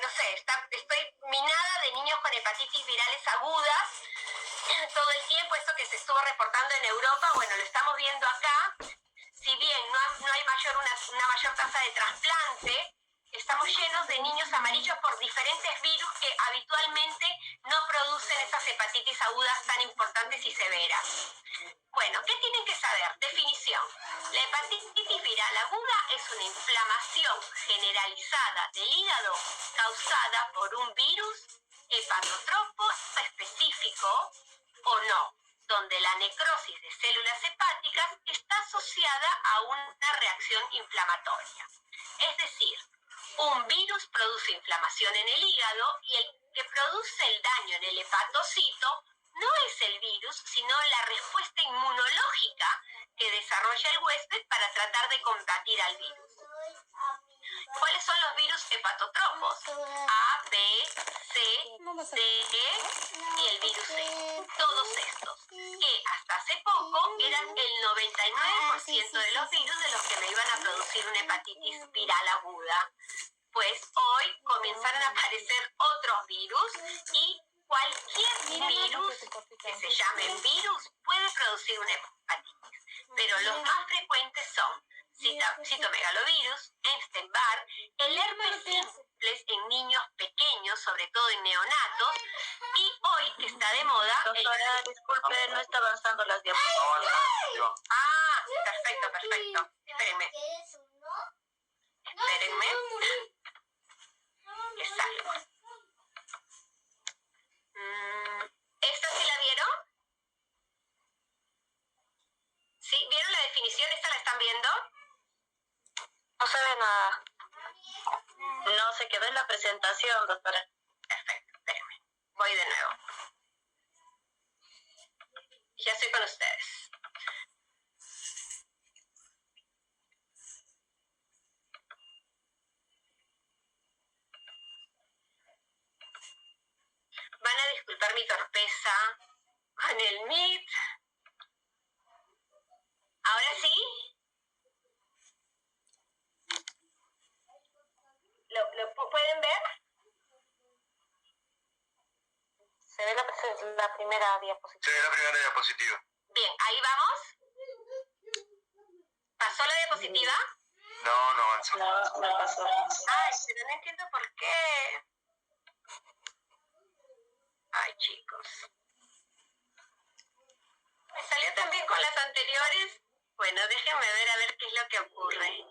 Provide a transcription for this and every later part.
no sé, estoy minada de niños con hepatitis virales agudas todo el tiempo. Esto que se estuvo reportando en Europa, bueno, lo estamos viendo acá. Si bien no hay una mayor tasa de trasplante, estamos llenos de niños amarillos por diferentes virus que habitualmente no producen esas hepatitis agudas tan importantes y severas. Bueno, ¿qué tienen que saber? Definición. La hepatitis viral aguda es una inflamación generalizada del hígado causada por un virus hepatotropo específico o no, donde la necrosis de células hepáticas está asociada a una reacción inflamatoria. Es decir, un virus produce inflamación en el hígado y el que produce el daño en el hepatocito no es el virus, sino la respuesta inmunológica que desarrolla el huésped para tratar de combatir al virus. ¿Cuáles son los virus hepatotropos? A, B, C, D, E y el virus C. Todos estos, que hasta hace poco eran el 99% de los virus de los que me iban a producir una hepatitis viral aguda. Pues hoy comenzaron a aparecer otros virus y cualquier virus que se llame virus puede producir una hepatitis. Pero los más frecuentes son citomegalovirus, Epstein-Barr, el herpes simplex en niños pequeños, sobre todo en neonatos, y hoy que está de moda... Doctora, disculpe, no está avanzando las diapositivas. Ah, perfecto. Espérenme. Que salgo. ¿Esta sí la vieron? ¿Sí? ¿Vieron la definición? ¿Esta la están viendo? No se ve nada. No, se quedó en la presentación, doctora. Perfecto, espérenme. Voy de nuevo. Ya estoy con ustedes. Van a disculpar mi torpeza con el Meet. ¿Ahora sí? ¿Lo pueden ver? Se ve la primera diapositiva. Se ve la primera diapositiva. Bien, ahí vamos. ¿Pasó la diapositiva? No avanza. No pasó. Ay, pero no entiendo por qué. Ay, chicos. ¿Me salió también con las anteriores? Bueno, déjenme ver a ver qué es lo que ocurre.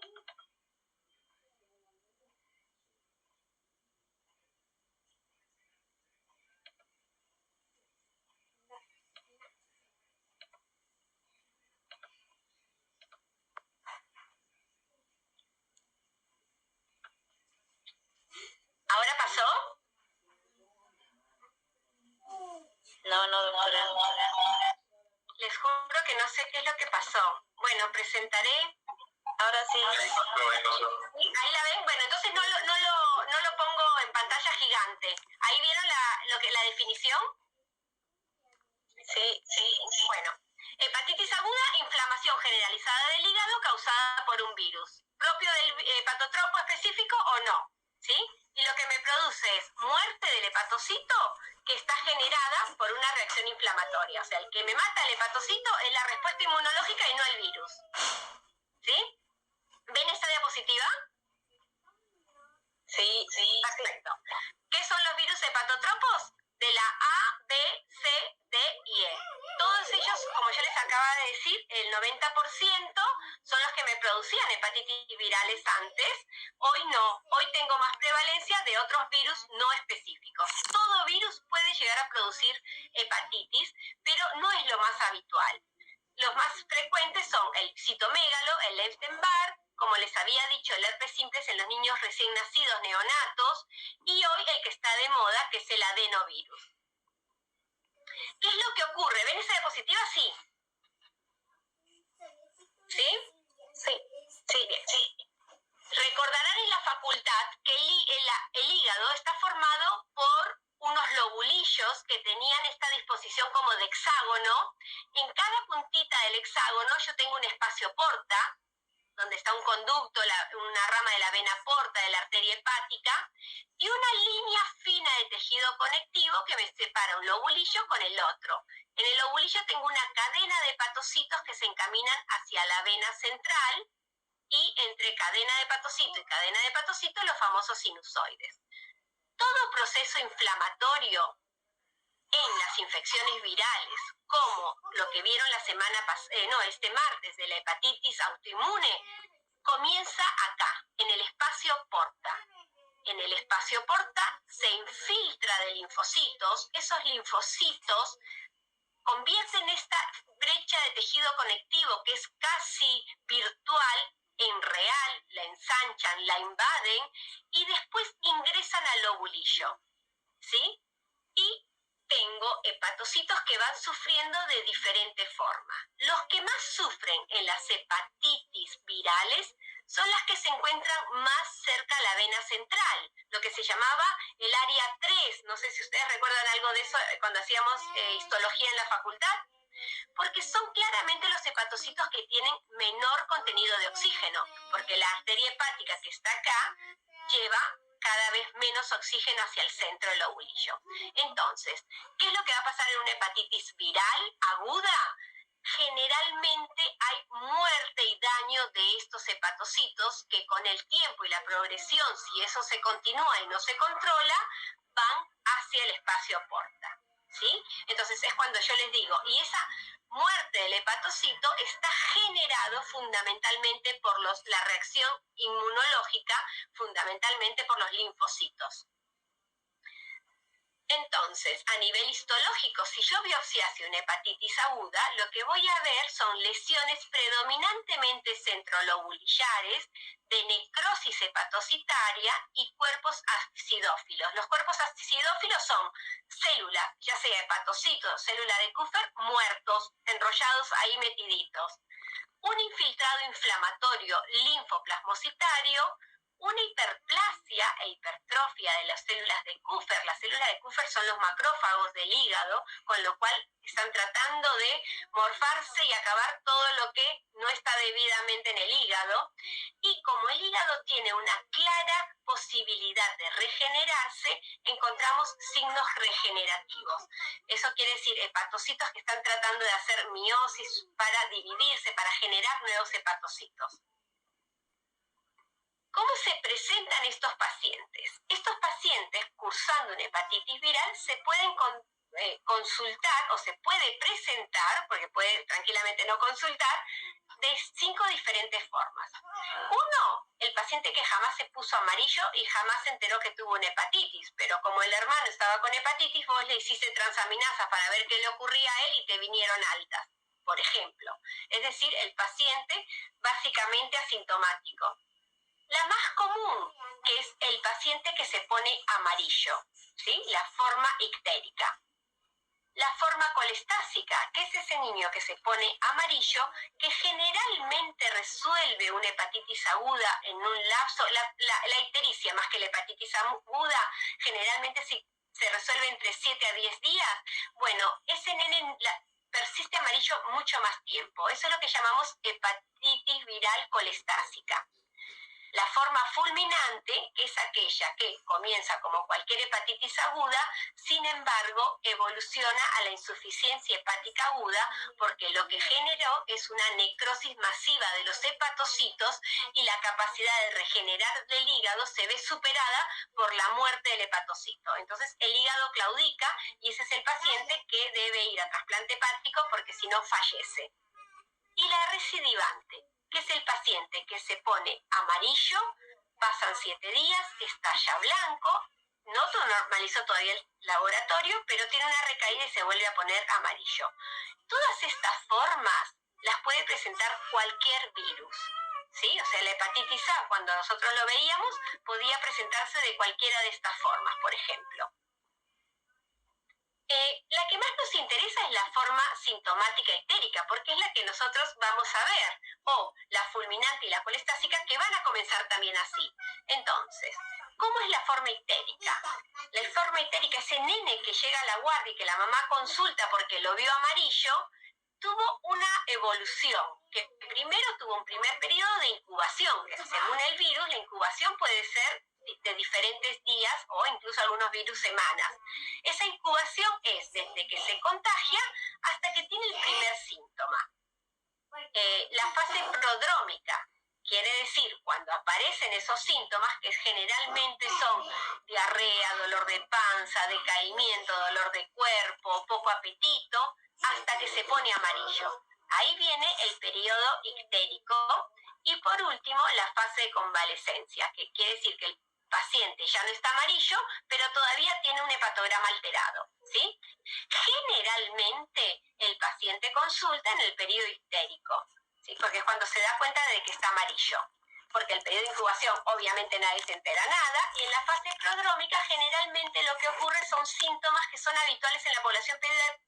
¿Ahora pasó? No, doctora. Les juro que no sé qué es lo que pasó. Bueno, presentaré. Ahora sí. Ahí pasó. Ahí la ven. Bueno, entonces no lo pongo en pantalla gigante. ¿Ahí vieron la definición? Sí. Bueno, hepatitis aguda, inflamación generalizada del hígado causada por un virus. ¿Propio del hepatotropo específico o no? ¿Sí? Y lo que me produce es muerte del hepatocito que está generada por una reacción inflamatoria. O sea, el que me mata el hepatocito es la respuesta inmunológica y no el virus. ¿Sí? ¿Ven esta diapositiva? Sí. Perfecto. ¿Qué son los virus hepatotropos? De la A, B, C, D y E. Todos ellos, como yo les acaba de decir, el 90% son los que me producían hepatitis virales antes. Hoy no. Hoy tengo más prevalencia de otros virus no específicos. Todo virus puede llegar a producir hepatitis, pero no es lo más habitual. Los más frecuentes son el citomegalo, el Epstein-Barr, como les había dicho, el herpes simplex en los niños recién nacidos neonatos, y hoy el que está de moda, que es el adenovirus. ¿Qué es lo que ocurre? ¿Ven esa diapositiva? Sí. ¿Sí? Sí, bien. Recordarán en la facultad que el hígado está formado por unos lobulillos que tenían esta disposición como de hexágono. En cada puntita del hexágono yo tengo un espacio porta, donde está un conducto, una rama de la vena porta, de la arteria hepática, y una línea fina de tejido conectivo que me separa un lobulillo con el otro. En el lobulillo tengo una cadena de hepatocitos que se encaminan hacia la vena central, y entre cadena de hepatocito y cadena de hepatocito los famosos sinusoides. Todo proceso inflamatorio en las infecciones virales, como lo que vieron este martes de la hepatitis autoinmune, comienza acá, en el espacio porta. En el espacio porta se infiltra de linfocitos, esos linfocitos convierten esta brecha de tejido conectivo que es casi virtual en real, la ensanchan, la invaden y después ingresan al lobulillo, ¿sí? Y tengo hepatocitos que van sufriendo de diferentes formas. Los que más sufren en las hepatitis virales son las que se encuentran más cerca a la vena central, lo que se llamaba el área 3. No sé si ustedes recuerdan algo de eso cuando hacíamos histología en la facultad, porque son claramente los hepatocitos que tienen menor contenido de oxígeno, porque la arteria hepática que está acá lleva cada vez menos oxígeno hacia el centro del lobulillo. Entonces, ¿qué es lo que va a pasar en una hepatitis viral aguda? Generalmente hay muerte y daño de estos hepatocitos que con el tiempo y la progresión, si eso se continúa y no se controla, van hacia el espacio porta, ¿sí? Entonces es cuando yo les digo, y esa muerte del hepatocito está generado fundamentalmente por la reacción inmunológica, fundamentalmente por los linfocitos. Entonces, a nivel histológico, si yo biopsiase una hepatitis aguda, lo que voy a ver son lesiones predominantemente centrolobulillares, de necrosis hepatocitaria y cuerpos acidófilos. Los cuerpos acidófilos son células, ya sea hepatocitos, célula de Kupffer, muertos, enrollados ahí metiditos. Un infiltrado inflamatorio linfoplasmocitario, una hiperplasia e hipertrofia de las células de Kupffer. Las células de Kupffer son los macrófagos del hígado, con lo cual están tratando de morfarse y acabar todo lo que no está debidamente en el hígado. Y como el hígado tiene una clara posibilidad de regenerarse, encontramos signos regenerativos. Eso quiere decir hepatocitos que están tratando de hacer meiosis para dividirse, para generar nuevos hepatocitos. ¿Cómo se presentan estos pacientes? Estos pacientes cursando una hepatitis viral se pueden consultar o se puede presentar, porque puede tranquilamente no consultar, de 5 diferentes formas. Uno, el paciente que jamás se puso amarillo y jamás se enteró que tuvo una hepatitis, pero como el hermano estaba con hepatitis, vos le hiciste transaminasa para ver qué le ocurría a él y te vinieron altas, por ejemplo. Es decir, el paciente básicamente asintomático. La más común, que es el paciente que se pone amarillo, ¿sí? La forma ictérica. La forma colestásica, que es ese niño que se pone amarillo, que generalmente resuelve una hepatitis aguda en un lapso. La ictericia, más que la hepatitis aguda, generalmente se resuelve entre 7 a 10 días. Bueno, ese nene persiste amarillo mucho más tiempo. Eso es lo que llamamos hepatitis viral colestásica. La forma fulminante, que es aquella que comienza como cualquier hepatitis aguda, sin embargo, evoluciona a la insuficiencia hepática aguda porque lo que generó es una necrosis masiva de los hepatocitos y la capacidad de regenerar del hígado se ve superada por la muerte del hepatocito. Entonces, el hígado claudica y ese es el paciente que debe ir a trasplante hepático porque si no fallece. Y la recidivante, que es el paciente que se pone amarillo, pasan 7 días, está ya blanco, no normalizó todavía el laboratorio, pero tiene una recaída y se vuelve a poner amarillo. Todas estas formas las puede presentar cualquier virus, ¿sí? O sea, la hepatitis A, cuando nosotros lo veíamos, podía presentarse de cualquiera de estas formas, por ejemplo. La que más nos interesa es la forma sintomática ictérica, porque es la que nosotros vamos a ver, o la fulminante y la colestásica, que van a comenzar también así. Entonces, ¿cómo es la forma ictérica? La forma ictérica, ese nene que llega a la guardia y que la mamá consulta porque lo vio amarillo, tuvo una evolución. que primero tuvo un primer periodo de incubación, que según el virus, la incubación puede ser de diferentes días o incluso algunos virus semanas. Esa incubación es desde que se contagia hasta que tiene el primer síntoma. La fase prodrómica quiere decir cuando aparecen esos síntomas, que generalmente son diarrea, dolor de panza, decaimiento, dolor de cuerpo, poco apetito, hasta que se pone amarillo. Ahí viene el periodo ictérico y por último la fase de convalescencia, que quiere decir que el paciente ya no está amarillo, pero todavía tiene un hepatograma alterado, ¿sí? Generalmente el paciente consulta en el periodo ictérico, ¿sí? Porque es cuando se da cuenta de que está amarillo. Porque el periodo de incubación obviamente nadie se entera nada, y en la fase prodrómica generalmente lo que ocurre son síntomas que son habituales en la población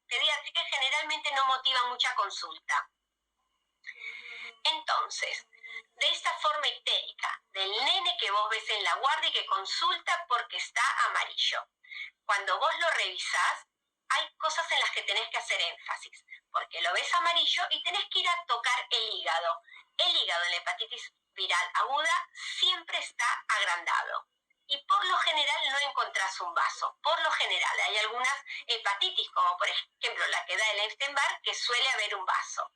pediátrica y generalmente no motivan mucha consulta. Entonces, de esta forma ictérica, del nene que vos ves en la guardia y que consulta porque está amarillo, cuando vos lo revisás, hay cosas en las que tenés que hacer énfasis, porque lo ves amarillo y tenés que ir a tocar el hígado. El hígado en la hepatitis viral aguda siempre está agrandado y por lo general no encontrás un vaso. Por lo general hay algunas hepatitis, como por ejemplo la que da el Epstein-Barr, que suele haber un vaso.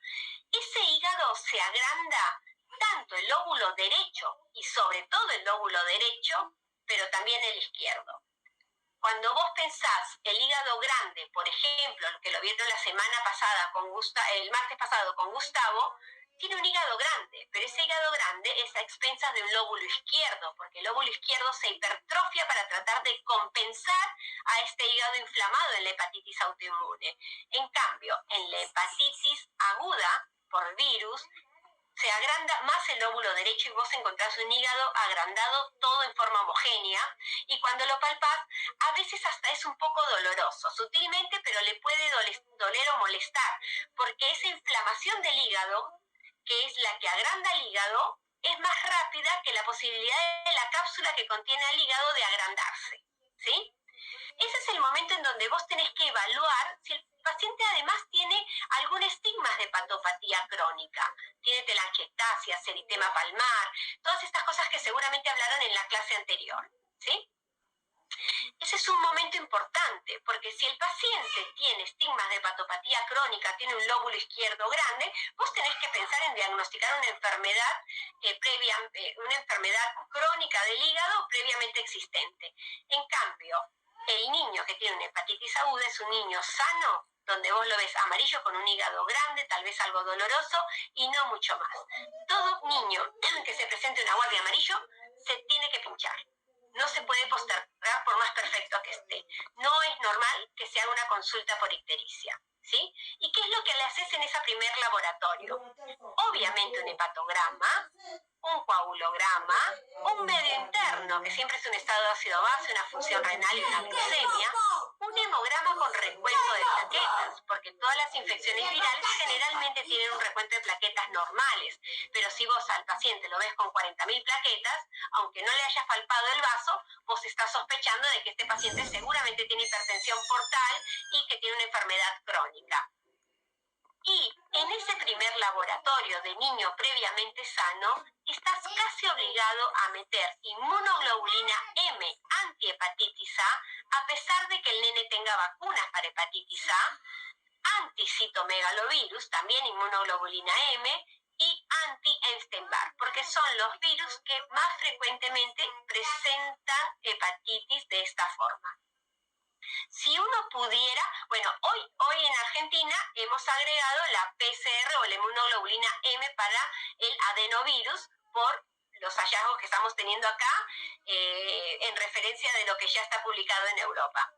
Ese hígado se agranda tanto el lóbulo derecho y sobre todo el lóbulo derecho, pero también el izquierdo. Cuando vos pensás el hígado grande, por ejemplo, lo que lo vieron la semana pasada el martes pasado con Gustavo, tiene un hígado grande, pero ese hígado grande es a expensas de un lóbulo izquierdo, porque el lóbulo izquierdo se hipertrofia para tratar de compensar a este hígado inflamado en la hepatitis autoinmune. En cambio, en la hepatitis aguda por virus, se agranda más el lóbulo derecho y vos encontrás un hígado agrandado todo en forma homogénea, y cuando lo palpás a veces hasta es un poco doloroso, sutilmente, pero le puede doler o molestar, porque esa inflamación del hígado, que es la que agranda el hígado, es más rápida que la posibilidad de la cápsula que contiene el hígado de agrandarse, ¿sí? Ese es el momento en donde vos tenés que evaluar si el paciente además tiene algún estigma de hepatopatía crónica. Tiene telangiectasia, eritema palmar, todas estas cosas que seguramente hablaron en la clase anterior, ¿sí? Ese es un momento importante, porque si el paciente tiene estigmas de hepatopatía crónica, tiene un lóbulo izquierdo grande, vos tenés que pensar en diagnosticar una enfermedad una enfermedad crónica del hígado previamente existente. En cambio, el niño que tiene una hepatitis aguda es un niño sano, donde vos lo ves amarillo con un hígado grande, tal vez algo doloroso y no mucho más. Todo niño que se presente una guardia amarillo se tiene que pinchar. No se puede postergar por más perfecto que esté. No es normal que se haga una consulta por ictericia, ¿sí? ¿Y qué es lo que le haces en ese primer laboratorio? Obviamente un hepatograma, un coagulograma, un medio interno, que siempre es un estado de ácido base, una función renal y una glicemia, un hemograma con recuento de plaquetas, porque todas las infecciones virales generalmente tienen un recuento de plaquetas normales, pero si vos al paciente lo ves con 40.000 plaquetas, aunque no le hayas palpado el vaso, vos estás sospechando de que este paciente seguramente tiene hipertensión portal y que tiene una enfermedad crónica. Y en ese primer laboratorio de niño previamente sano, estás casi obligado a meter inmunoglobulina M antihepatitis A pesar de que el nene tenga vacunas para hepatitis A, anticytomegalovirus, también inmunoglobulina M, y anti-Epstein-Barr, porque son los virus que más frecuentemente presentan hepatitis de esta forma. Si uno pudiera, bueno, hoy en Argentina hemos agregado la PCR o la inmunoglobulina M para el adenovirus por los hallazgos que estamos teniendo acá en referencia de lo que ya está publicado en Europa.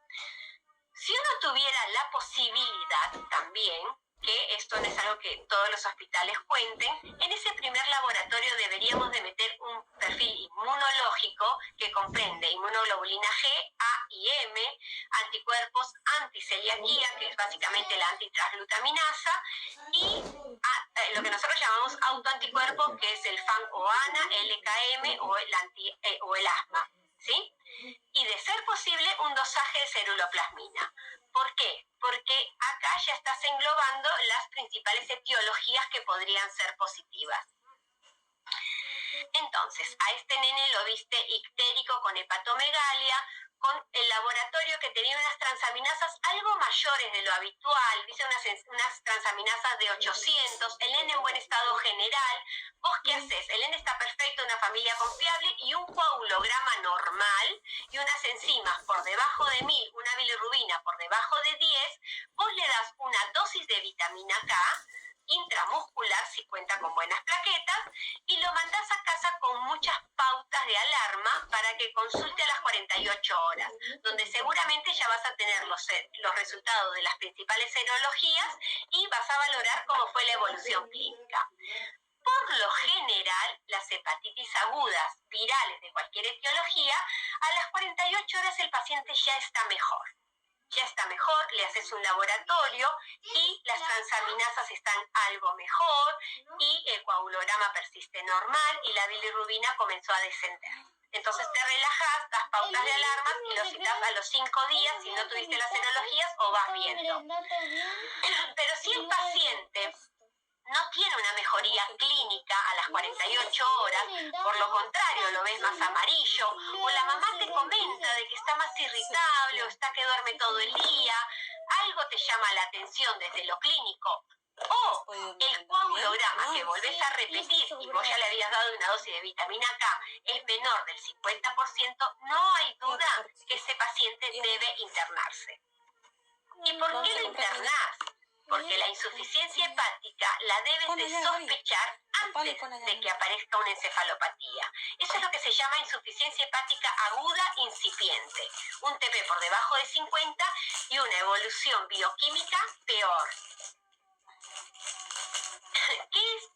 Si uno tuviera la posibilidad también, que esto no es algo que todos los hospitales cuenten, en ese primer laboratorio deberíamos de meter un perfil inmunológico que comprende inmunoglobulina G, A y M, anticuerpos anticeliaquía, que es básicamente la antitransglutaminasa, y lo que nosotros llamamos autoanticuerpos, que es el FAN-OANA, LKM o el asma, ¿sí? Y de ser posible un dosaje de ceruloplasmina. ¿Por qué? Porque acá ya está englobando las principales etiologías que podrían ser positivas. Entonces, a este nene lo viste ictérico con hepatomegalia, con el laboratorio que tenía unas transaminasas algo mayores de lo habitual, dice unas transaminasas de 800, el nene en buen estado general. ¿Vos qué haces? El nene está perfecto, una familia confiable y un coagulograma normal y unas enzimas por debajo de 1000, una bilirrubina por debajo de 10, vos le das una dosis de vitamina K, intramuscular si cuenta con buenas plaquetas, y lo mandás a casa con muchas pautas de alarma para que consulte a las 48 horas, donde seguramente ya vas a tener los resultados de las principales serologías y vas a valorar cómo fue la evolución clínica. Por lo general, las hepatitis agudas virales de cualquier etiología, a las 48 horas el paciente ya está mejor. Ya está mejor, le haces un laboratorio y las transaminasas están algo mejor y el coagulograma persiste normal y la bilirrubina comenzó a descender. Entonces te relajas, das pautas de alarma y lo citas a los 5 días si no tuviste las serologías o vas viendo. Pero si el paciente no tiene una mejoría clínica a las 48 horas, por lo contrario, lo ves más amarillo, o la mamá te comenta de que está más irritable o está que duerme todo el día, algo te llama la atención desde lo clínico, o el coagulograma que volvés a repetir y vos ya le habías dado una dosis de vitamina K es menor del 50%, no hay duda que ese paciente debe internarse. ¿Y por qué lo internás? Porque la insuficiencia hepática la debes de sospechar antes de que aparezca una encefalopatía. Eso es lo que se llama insuficiencia hepática aguda incipiente. Un TP por debajo de 50 y una evolución bioquímica peor. ¿Qué es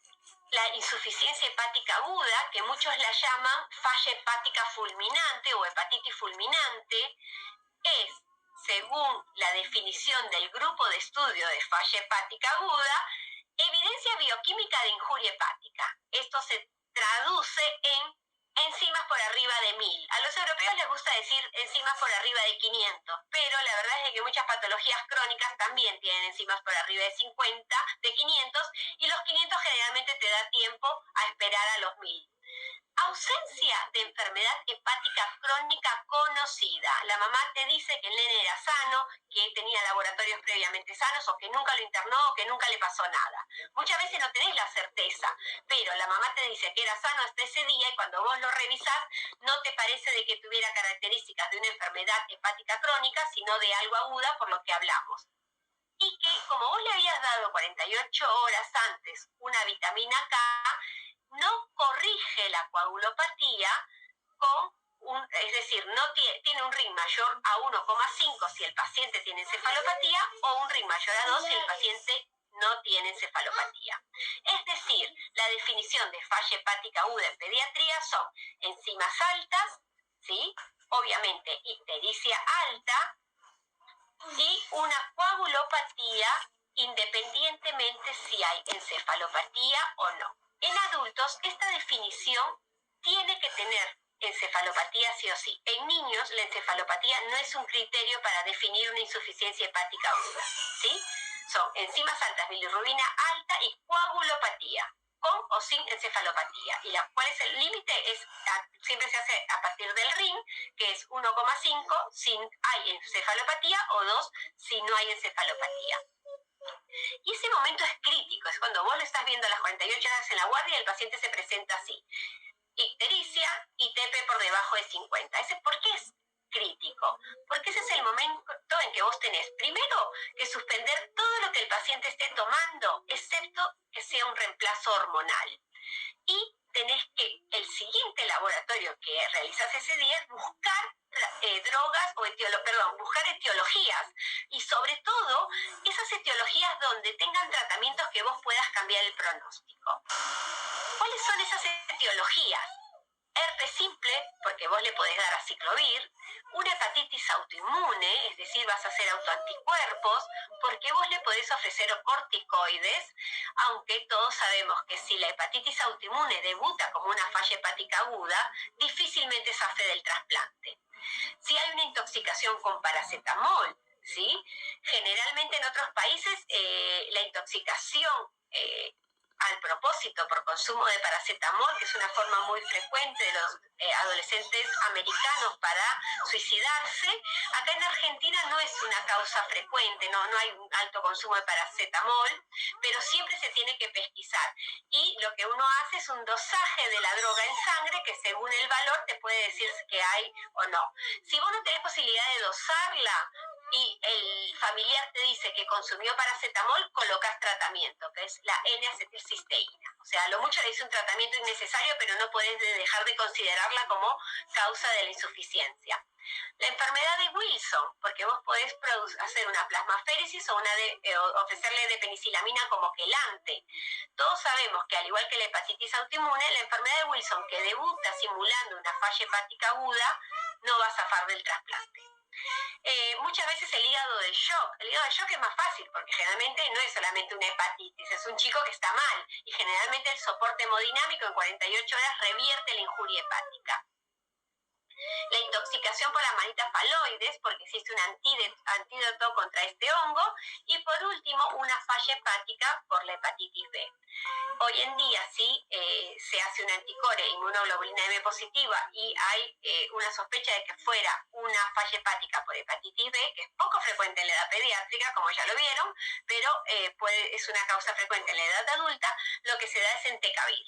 la insuficiencia hepática aguda? Que muchos la llaman falla hepática fulminante o hepatitis fulminante. Es, según la definición del grupo de estudio de falla hepática aguda, evidencia bioquímica de injuria hepática. Esto se traduce en enzimas por arriba de 1000. A los europeos les gusta decir enzimas por arriba de 500, pero la verdad es que muchas patologías crónicas también tienen enzimas por arriba de 50, de 500, y los 500 generalmente te da tiempo a esperar a los 1000. Ausencia de enfermedad hepática crónica conocida. La mamá te dice que el nene era sano, que tenía laboratorios previamente sanos, o que nunca lo internó, o que nunca le pasó nada. Muchas veces no tenés la certeza, pero la mamá te dice que era sano hasta ese día y cuando vos lo revisás no te parece de que tuviera características de una enfermedad hepática crónica, sino de algo aguda, por lo que hablamos. Y que como vos le habías dado 48 horas antes una vitamina K, no corrige la coagulopatía es decir, no tiene un ring mayor a 1,5 si el paciente tiene encefalopatía o un ring mayor a 2 si el paciente no tiene encefalopatía. Es decir, la definición de falla hepática aguda en pediatría son enzimas altas, ¿sí? Obviamente ictericia alta y una coagulopatía independientemente si hay encefalopatía o no. En adultos, esta definición tiene que tener encefalopatía sí o sí. En niños, la encefalopatía no es un criterio para definir una insuficiencia hepática aguda, ¿sí? Son enzimas altas, bilirrubina alta y coagulopatía, con o sin encefalopatía. ¿Y cuál es el límite? Siempre se hace a partir del ring, que es 1,5 si hay encefalopatía o 2 si no hay encefalopatía. Y ese momento es crítico, es cuando vos lo estás viendo a las 48 horas en la guardia y el paciente se presenta así. Ictericia y TP por debajo de 50. ¿Por qué es crítico? Porque ese es el momento en que vos tenés, primero, que suspender todo lo que el paciente esté tomando, excepto que sea un reemplazo hormonal. Y tenés que, el siguiente laboratorio que realizás ese día es buscar drogas o buscar etiologías y sobre todo esas etiologías donde tengan tratamientos que vos puedas cambiar el pronóstico. ¿Cuáles son esas etiologías? Herpes simple, porque vos le podés dar aciclovir, una hepatitis autoinmune, es decir, vas a hacer autoanticuerpos, porque vos le podés ofrecer corticoides, aunque todos sabemos que si la hepatitis autoinmune debuta como una falla hepática aguda, difícilmente zafe del trasplante. Si hay una intoxicación con paracetamol, ¿sí? Generalmente en otros países la intoxicación al propósito por consumo de paracetamol, que es una forma muy frecuente de los adolescentes americanos para suicidarse, acá en Argentina no es una causa frecuente, no hay un alto consumo de paracetamol, pero siempre se tiene que pesquisar. Y lo que uno hace es un dosaje de la droga en sangre que según el valor te puede decir que hay o no. Si vos no tenés posibilidad de dosarla, y el familiar te dice que consumió paracetamol, colocas tratamiento, que es la N-acetilcisteína. O sea, a lo mucho le dice un tratamiento innecesario, pero no puedes dejar de considerarla como causa de la insuficiencia. La enfermedad de Wilson, porque vos podés hacer una plasmaféresis o ofrecerle de penicilamina como quelante. Todos sabemos que al igual que la hepatitis autoinmune, la enfermedad de Wilson, que debuta simulando una falla hepática aguda, no va a zafar del trasplante. Muchas veces el hígado de shock es más fácil porque generalmente no es solamente una hepatitis, es un chico que está mal y generalmente el soporte hemodinámico en 48 horas revierte la injuria hepática. La intoxicación por Amanita phalloides, porque existe un antídoto contra este hongo, y por último una falla hepática por la hepatitis B. Hoy en día sí se hace una anticore inmunoglobulina M positiva y hay una sospecha de que fuera una falla hepática por hepatitis B, que es poco frecuente en la edad pediátrica, como ya lo vieron, pero es una causa frecuente en la edad adulta. Lo que se da es entecavir.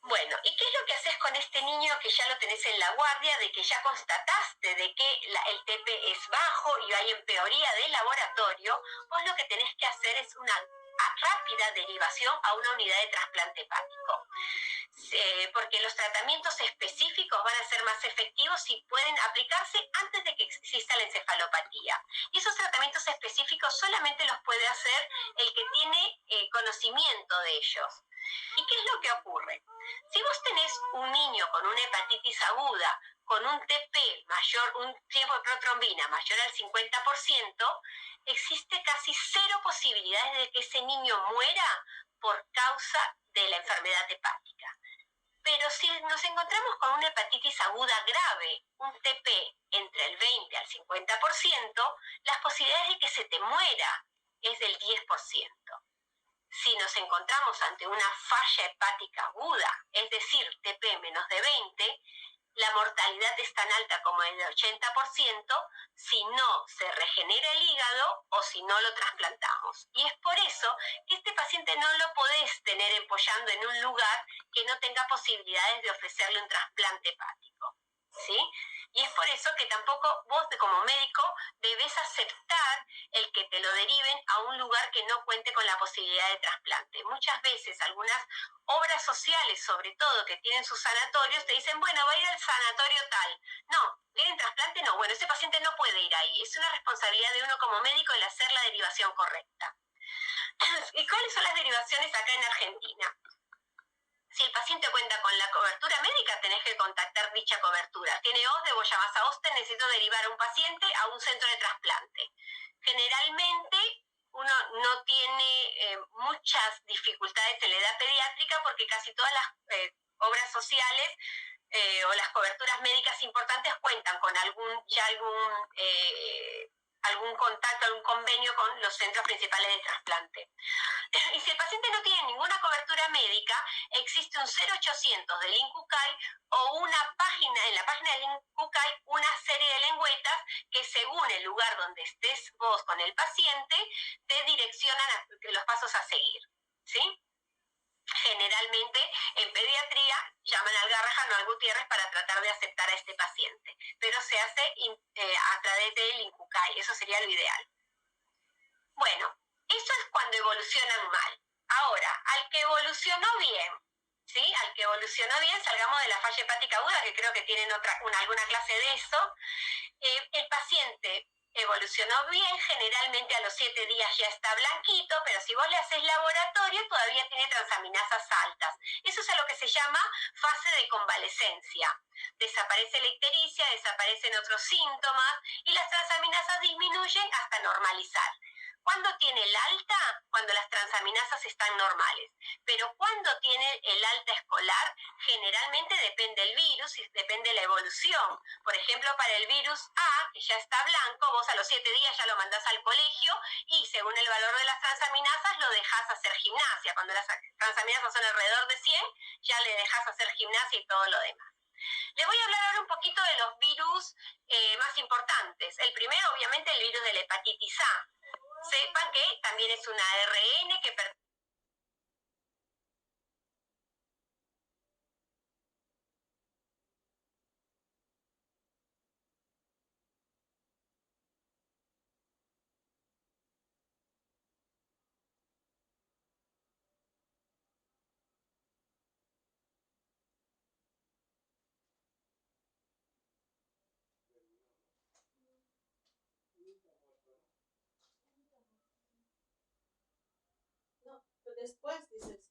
Bueno, ¿y qué es lo que haces con este niño que ya lo tenés en la guardia, de que ya constataste de que el TP es bajo y hay empeoría del laboratorio? Vos lo que tenés que hacer es una rápida derivación a una unidad de trasplante hepático. Porque los tratamientos específicos van a ser más efectivos si pueden aplicarse antes de que exista la encefalopatía. Y esos tratamientos específicos solamente los puede hacer el que tiene conocimiento de ellos. ¿Y qué es lo que ocurre? Si vos tenés un niño con una hepatitis aguda, con un TP mayor, un tiempo de protrombina mayor al 50%, existe casi cero posibilidades de que ese niño muera por causa de la enfermedad hepática. Pero si nos encontramos con una hepatitis aguda grave, un TP entre el 20 al 50%, las posibilidades de que se te muera es del 10%. Si nos encontramos ante una falla hepática aguda, es decir, TP menos de 20, la mortalidad es tan alta como el 80% si no se regenera el hígado o si no lo trasplantamos. Y es por eso que este paciente no lo podés tener empollando en un lugar que no tenga posibilidades de ofrecerle un trasplante hepático, ¿sí? Y es por eso que tampoco vos como médico debes aceptar el que te lo deriven a un lugar que no cuente con la posibilidad de trasplante. Muchas veces algunas obras sociales, sobre todo, que tienen sus sanatorios, te dicen, bueno, va a ir al sanatorio tal. No, ¿quieren trasplante? No, bueno, ese paciente no puede ir ahí. Es una responsabilidad de uno como médico el hacer la derivación correcta. ¿Y cuáles son las derivaciones acá en Argentina? Si el paciente cuenta con la cobertura médica, tenés que contactar dicha cobertura. Tiene OSDE, vos llamás a OSDE, necesito derivar a un paciente a un centro de trasplante. Generalmente uno no tiene muchas dificultades en la edad pediátrica porque casi todas las obras sociales o las coberturas médicas importantes cuentan con algún contacto, algún convenio con los centros principales de trasplante. Y si el paciente no tiene ninguna cobertura médica, existe un 0800 del INCUCAI o en la página del INCUCAI una serie de lengüetas que según el lugar donde estés vos con el paciente, te direccionan a los pasos a seguir, ¿sí? Generalmente en pediatría llaman al Garrahan o al Gutiérrez para tratar de aceptar a este paciente, pero se hace a través del INCUCAI, eso sería lo ideal. Bueno, eso es cuando evolucionan mal. Ahora, al que evolucionó bien, ¿sí? Al que evolucionó bien, salgamos de la falla hepática aguda, que creo que tienen alguna clase de eso. El paciente evolucionó bien, generalmente a los 7 días ya está blanquito, pero si vos le haces laboratorio todavía tiene transaminasas altas. Eso es a lo que se llama fase de convalescencia. Desaparece la ictericia, desaparecen otros síntomas y las transaminasas disminuyen hasta normalizar. ¿Cuándo tiene el alta? Cuando las transaminasas están normales. Pero cuando tiene el alta escolar, generalmente depende el virus y depende la evolución. Por ejemplo, para el virus A, que ya está blanco, vos a los 7 días ya lo mandás al colegio y según el valor de las transaminasas lo dejás hacer gimnasia. Cuando las transaminasas son alrededor de 100, ya le dejás hacer gimnasia y todo lo demás. Les voy a hablar ahora un poquito de los virus más importantes. El primero, obviamente, el virus de la hepatitis A. Sepan que también es una ARN que No, después dices.